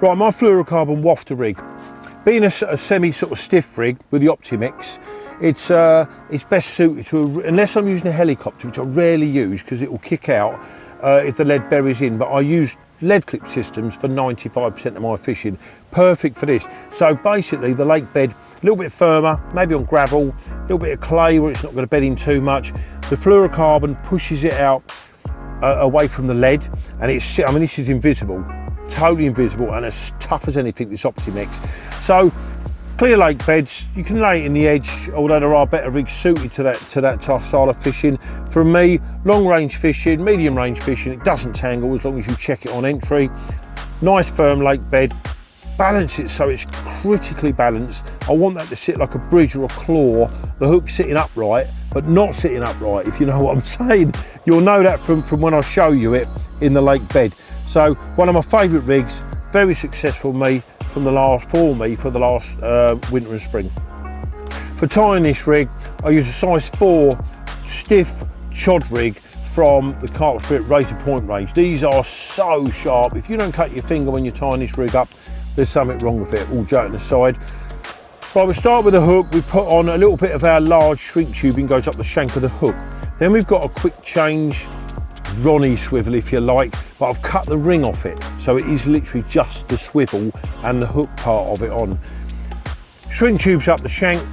Right, my fluorocarbon wafter rig, being a semi sort of stiff rig with the Optimix, it's best suited to, unless I'm using a helicopter, which I rarely use because it will kick out if the lead buries in, but I use lead clip systems for 95% of my fishing. Perfect for this. So basically the lake bed, a little bit firmer, maybe on gravel, a little bit of clay where it's not going to bed in too much. The fluorocarbon pushes it out away from the lead, and it's, I mean, this is invisible. Totally invisible and as tough as anything, this Optimix. So clear lake beds, you can lay it in the edge, although there are better rigs suited to that style of fishing. For me, long range fishing, medium range fishing, it doesn't tangle as long as you check it on entry. Nice firm lake bed, balance it so it's critically balanced. I want that to sit like a bridge or a claw, the hook sitting upright, but not sitting upright, if you know what I'm saying. You'll know that from when I show you it in the lake bed. So one of my favourite rigs, very successful for the last winter and spring. For tying this rig, I use a size 4 stiff chod rig from the Carp razor point range. These are so sharp. If you don't cut your finger when you're tying this rig up, there's something wrong with it, all joking aside. Right, we'll start with the hook. We put on a little bit of our large shrink tubing, goes up the shank of the hook. Then we've got a quick change Ronnie swivel, if you like, but I've cut the ring off it, so it is literally just the swivel and the hook part of it on. Shrink tubes up the shank,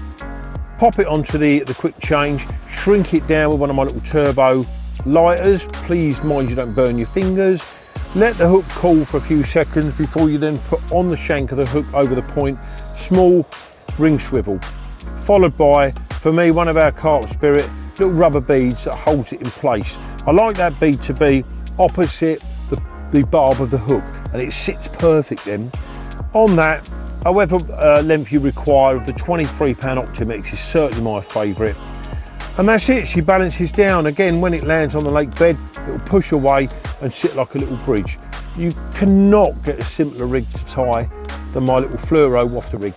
pop it onto the quick change, shrink it down with one of my little turbo lighters. Please mind you don't burn your fingers. Let the hook cool for a few seconds before you then put on the shank of the hook over the point, small ring swivel, followed by, for me, one of our Carp Spirit little rubber beads that holds it in place. I like that bead to be opposite the barb of the hook, and it sits perfect then. On that, however length you require of the 23-pound Optimix is certainly my favourite. And that's it, she balances down. Again, when it lands on the lake bed, it'll push away and sit like a little bridge. You cannot get a simpler rig to tie than my little fluoro wafter rig.